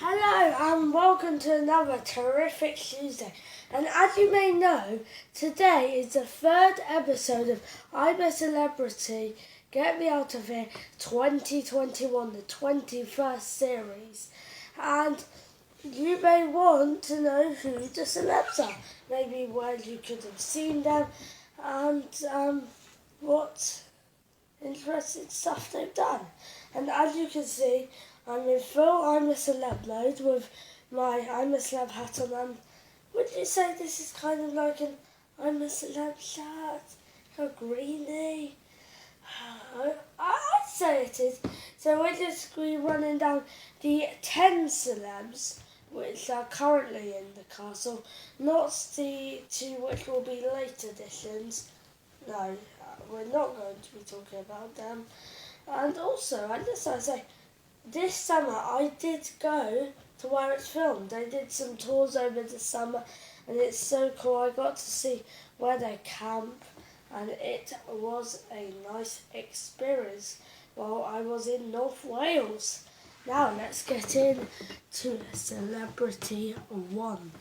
Hello and welcome to another terrific Tuesday. And as you may know, today is the third episode of I'm a Celebrity, Get Me Out of Here 2021, the 21st series. And you may want to know who the celebs are, maybe where you could have seen them, and what interesting stuff they've done. And as you can see, I'm in full I'm a Celeb mode with my I'm a Celeb hat on. And would you say this is kind of like an I'm a Celeb shirt? How greeny? I'd say it is. So we're just running down the 10 celebs which are currently in the castle, not the two which will be late editions. No, we're not going to be talking about them. And also, I just want to say, this summer I did go to where it's filmed. They did some tours over the summer and it's so cool. I got to see where they camp and it was a nice experience while I was in North Wales. Now let's get into Celebrity 1.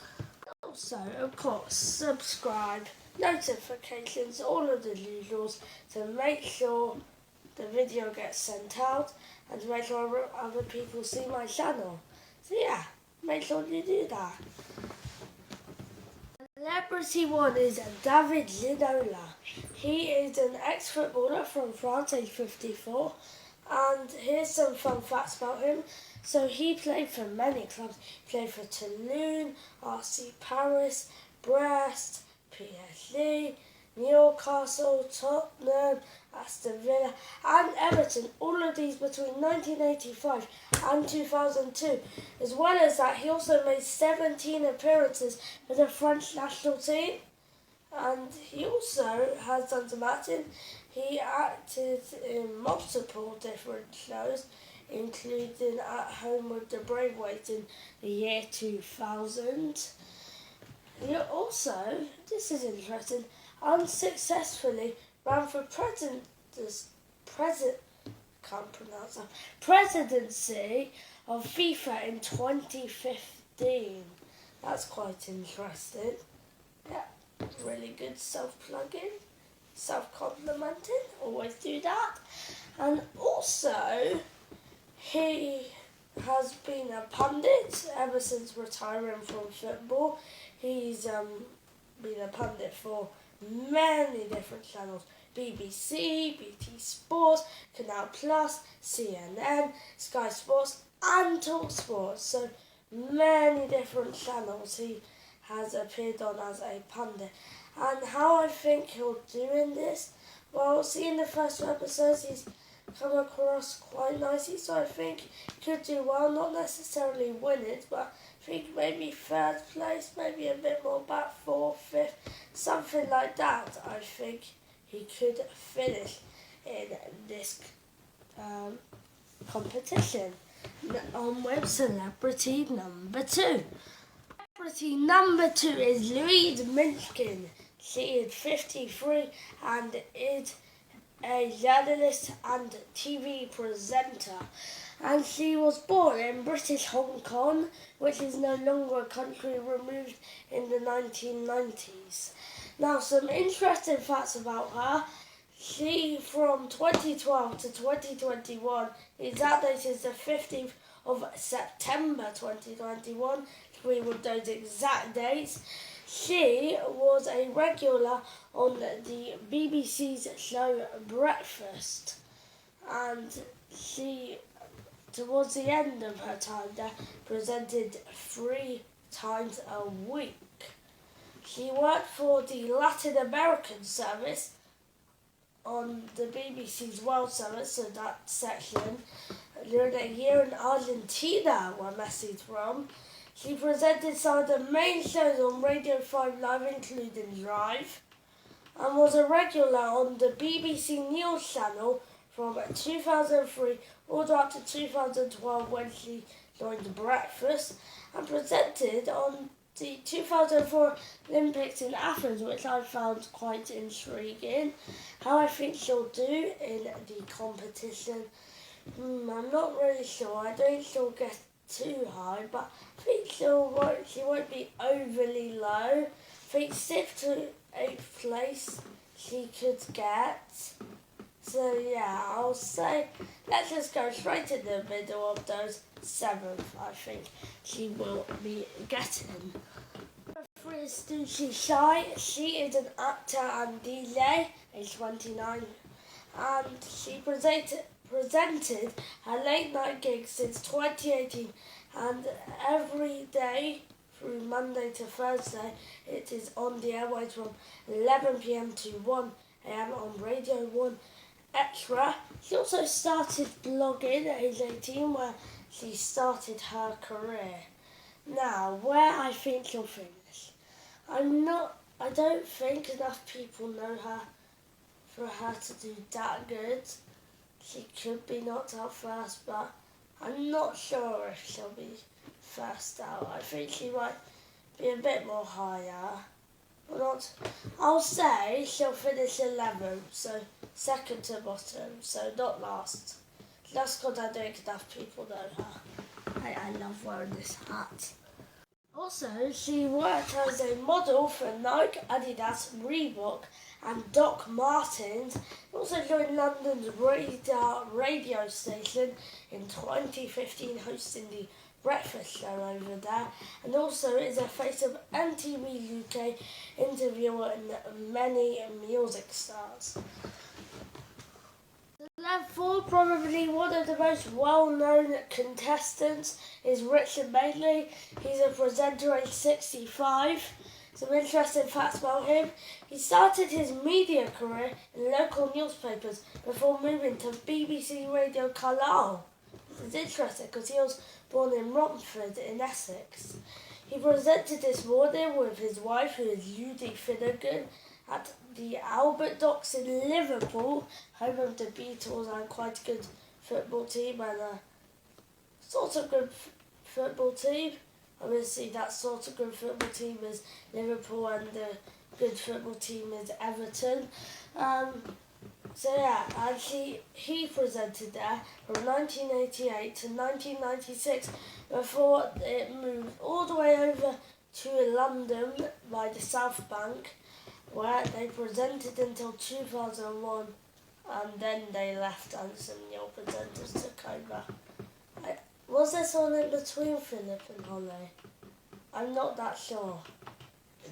Also, of course, subscribe, notifications, all of the usuals to make sure the video gets sent out and to make sure other people see my channel. So yeah, make sure you do that. Celebrity 1 is David Ginola. He is an ex-footballer from France, age 54. And here's some fun facts about him. So he played for many clubs. He played for Toulon, RC Paris, Brest, PSG, Newcastle, Tottenham, Aston Villa and Everton, all of these between 1985 and 2002. As well as that, he also made 17 appearances for the French national team. And he also has done some acting. He acted in multiple different shows, including At Home with the Braithwaites in the year 2000. He also, this is interesting, unsuccessfully ran for presidency of FIFA in 2015. That's quite interesting. Yeah, really good self-plugging, self-complimenting, always do that. And also, he has been a pundit ever since retiring from football. He's been a pundit for many different channels: BBC, BT Sports, Canal Plus, CNN, Sky Sports and Talk Sports. So many different channels he has appeared on as a pundit. And how I think he'll do in this? Well, seeing the first two episodes, he's come across quite nicely, so I think he could do well, not necessarily win it, but I think maybe third place, maybe a bit more back, fourth, fifth, something like that. I think he could finish in this competition. On with Celebrity number 2. Celebrity number 2 is Louise Minskin. She is 53 and is a journalist and TV presenter. And she was born in British Hong Kong, which is no longer a country, removed in the 1990s. Now, some interesting facts about her. She, from 2012 to 2021, the exact date is the 15th of September 2021, to be with those exact dates. She was a regular on the BBC's show Breakfast, and she, towards the end of her time there, presented 3 times a week. She worked for the Latin American service on the BBC's World Service, so that section, during a year in Argentina, where Messi's from. She presented some of the main shows on Radio 5 Live, including Drive, and was a regular on the BBC News channel from 2003 all the way up to 2012 when she joined Breakfast, and presented on the 2004 Olympics in Athens, which I found quite intriguing. How I think she'll do in the competition, I'm not really sure. I don't think she'll get too high, but I think she won't be overly low. I think 6th to 8th place she could get. So yeah, I'll say let's just go straight in the middle of those 7th. I think she will be getting. Number 3 is Sushi Shai. She is an actor and DJ, age 29, and she presented her late night gig since 2018, and every day through Monday to Thursday it is on the airways from 11 p.m. to 1 a.m. on Radio 1 Extra. She also started blogging at age 18, where she started her career. Now, where I think she'll finish. I don't think enough people know her for her to do that good. She could be knocked out first, but I'm not sure if she'll be first out. I think she might be a bit more higher. But not. I'll say she'll finish 11th, so second to bottom, so not last. Just because I don't enough people know her. I love wearing this hat. Also, she worked as a model for Nike, Adidas, Reebok and Doc Martens. Also joined London's radio station in 2015, hosting the breakfast show over there, and also is a face of MTV UK, interviewer and many music stars. Celeb 4, probably one of the most well-known contestants, is Richard Madeley. He's a presenter aged 65. Some interesting facts about him. He started his media career in local newspapers before moving to BBC Radio Carlisle. This is interesting because he was born in Romford in Essex. He presented this morning with his wife, who is Judy Finnegan, at the Albert Docks in Liverpool, home of the Beatles and quite a good football team and a sort of good football team. Obviously that sort of good football team is Liverpool and the good football team is Everton. So yeah, and he presented there from 1988 to 1996 before it moved all the way over to London by the South Bank, where they presented until 2001, and then they left and some new presenters took over. Was there someone in between Philip and Holly? I'm not that sure.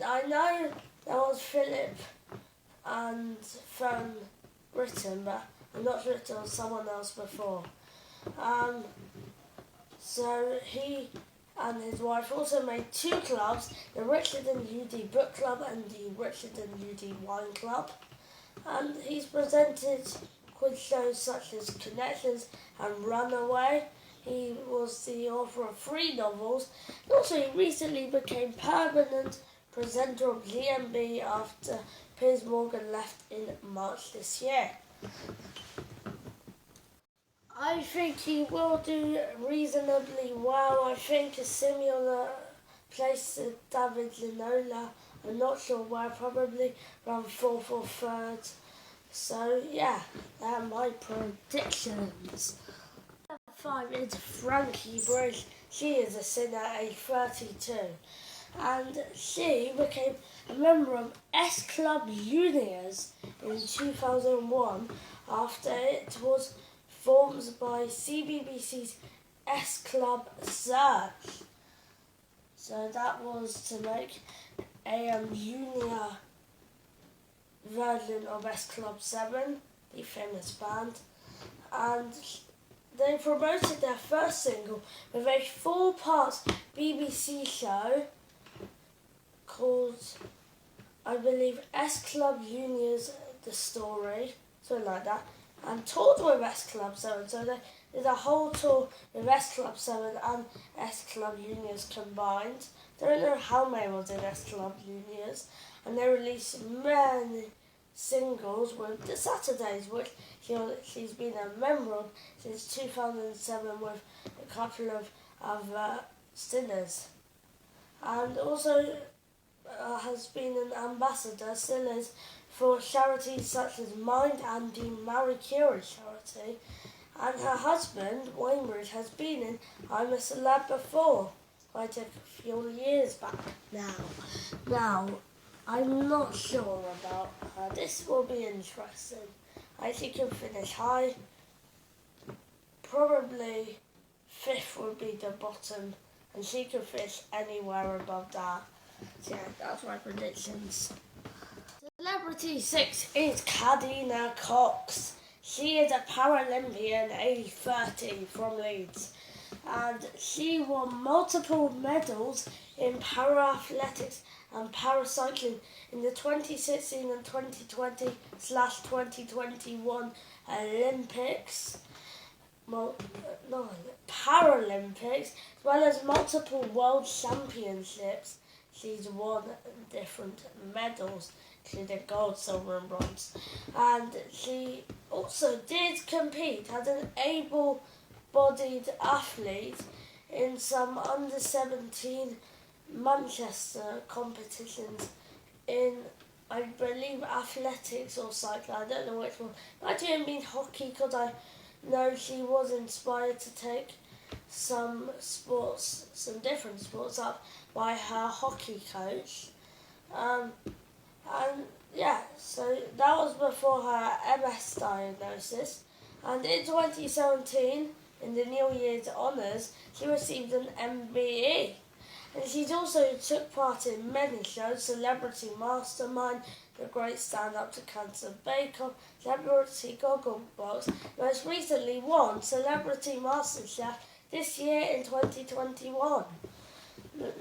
I know there was Philip and from Britain, but I'm not sure if there was someone else before. So he and his wife also made 2 clubs, the Richard and Judy Book Club and the Richard and Judy Wine Club. And he's presented quiz shows such as Connections and Runaway. He was the author of 3 novels. And also he recently became permanent presenter of GMB after Piers Morgan left in March this year. I think he will do reasonably well. I think a similar place to David Linola. I'm not sure where, probably around 4th or 3rd. So yeah, they're my predictions. Number 5 is Frankie Bridge. She is a singer aged 32. And she became a member of S Club Juniors in 2001 after it was formed by CBBC's S Club Search. So that was to make a junior version of S Club 7, the famous band. And they promoted their first single with a 4-part BBC show called, I believe, S Club Juniors The Story, something like that, and toured with S Club 7. So they did a whole tour with S Club 7 and S Club Juniors combined. Don't know how many was in S Club Juniors, and they released many singles with the Saturdays, which she's been a member of since 2007 with a couple of singers. And also has been an ambassador, still is, for charities such as Mind and the Marie Curie charity. And her husband, Wayne Root, has been in I'm a Celeb before, quite a few years back now. Now, I'm not sure about her. This will be interesting. I think he'll finish high. Probably 5th would be the bottom, and she could finish anywhere above that. So yeah, that's my predictions. Celebrity 6 is Kadina Cox. She is a Paralympian, age 30, from Leeds, and she won multiple medals in para-athletics and paracycling in the 2016 and 2020/2021 Olympics, Paralympics, as well as multiple world championships. She's won different medals, including gold, silver and bronze. And she also did compete as an able-bodied athlete in some under-17 Manchester competitions in, I believe, athletics or cycling. I don't know which one. Might have been hockey, because I know she was inspired to take some different sports up by her hockey coach. And yeah, so that was before her MS diagnosis. And in 2017, in the New Year's Honours, she received an MBE. And she's also took part in many shows: Celebrity Mastermind, The Great Stand Up to Cancer Bake Off, Celebrity Gogglebox. Most recently won Celebrity MasterChef this year in 2021.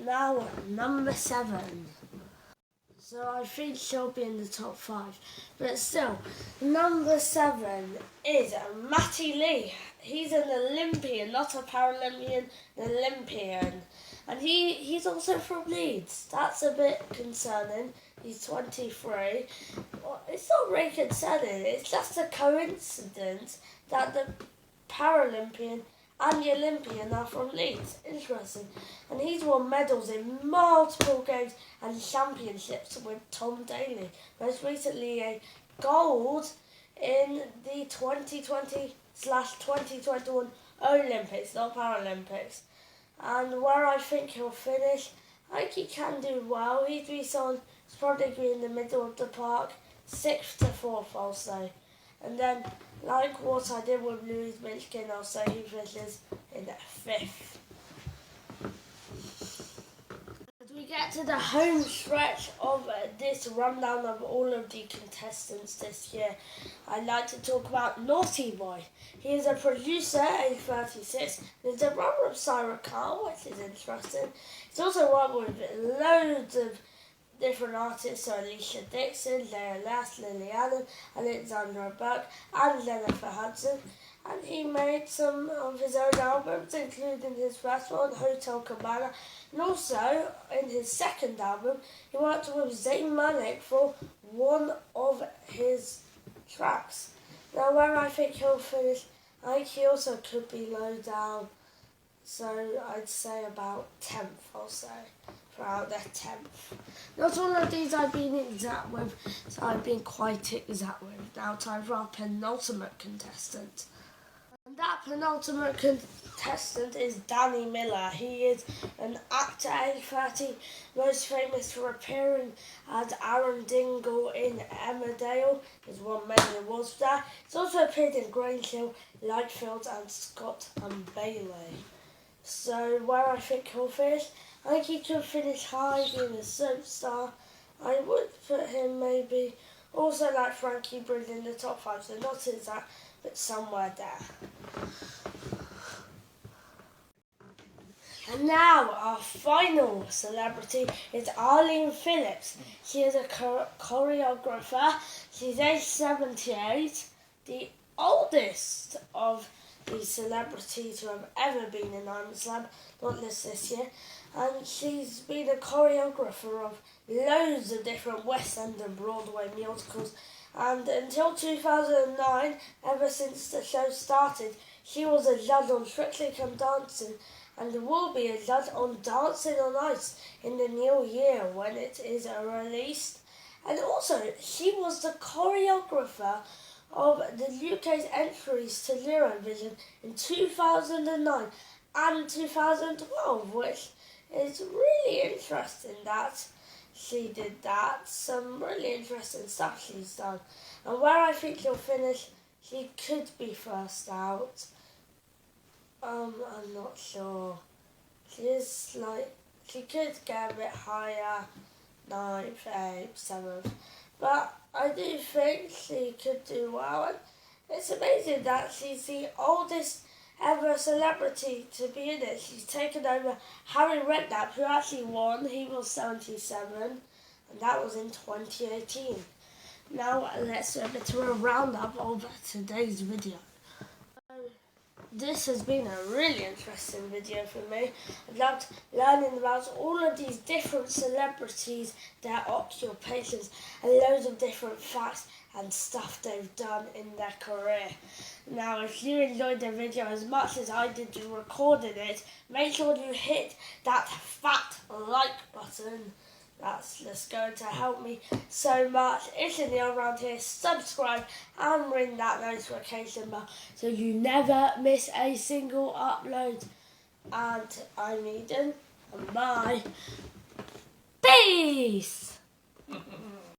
Now, number 7. So I think she'll be in the top 5. But still, number 7 is Matty Lee. He's an Olympian, not a Paralympian, an Olympian. And he's also from Leeds. That's a bit concerning. He's 23. Well, it's not really concerning. It's just a coincidence that the Paralympian and the Olympian are from Leeds. Interesting. And he's won medals in multiple games and championships with Tom Daley. Most recently a gold in the 2020/2021 Olympics, not Paralympics. And where I think he'll finish, I think he can do well. He's probably be in the middle of the park, 6th to 4th, I'll say. And then, like what I did with Louise Minchkin, I'll say he finishes in 5th. As we get to the home stretch of this rundown of all of the contestants this year, I'd like to talk about Naughty Boy. He is a producer, age 36, and is a brother of Sarah Carl, which is interesting. He's also worked with loads of different artists, so Alicia Dixon, Leah Lass, Lily Allen, Alexandra Burke, and Jennifer Hudson. And he made some of his own albums, including his first one, Hotel Cabana, and also in his second album, he worked with Zayn Malik for one of his tracks. Now, where I think he'll finish, I think he also could be low down, so I'd say about 10th, I'll say. Around the 10th. Not all of these I've been exact with, so I've been quite exact with. Now time for our penultimate contestant. And that penultimate contestant is Danny Miller. He is an actor, age 30, most famous for appearing as Aaron Dingle in Emmerdale. He's won many awards for that. He's also appeared in Grange Hill, Lightfield and Scott and Bailey. So where I think he'll finish, I think he could finish high, being a soap star. I would put him maybe also like Frankie Bridge in the top 5, so not exact, but somewhere there. And now our final celebrity is Arlene Phillips. She is a choreographer. She's age 78, the oldest of the celebrities who have ever been in I'm a Celeb, not this year. And she's been a choreographer of loads of different West End and Broadway musicals. And until 2009, ever since the show started, she was a judge on Strictly Come Dancing and will be a judge on Dancing on Ice in the new year when it is released. And also, she was the choreographer of the UK's entries to Eurovision in 2009 and 2012, which is really interesting that she did that. Some really interesting stuff she's done. And where I think she'll finish, she could be first out. I'm not sure. She could get a bit higher, 9th, 8th, 7th. But I do think she could do well. And it's amazing that she's the oldest ever celebrity to be in it. She's taken over Harry Redknapp, who actually won. He was 77, and that was in 2018. Now let's get to a roundup of today's video. This has been a really interesting video for me. I've loved learning about all of these different celebrities, their occupations, and loads of different facts and stuff they've done in their career. Now, if you enjoyed the video as much as I did recording it, make sure you hit that fat like button. That's just going to help me so much. If you're new around here, subscribe and ring that notification bell so you never miss a single upload. And I'm Eden, and bye. Peace!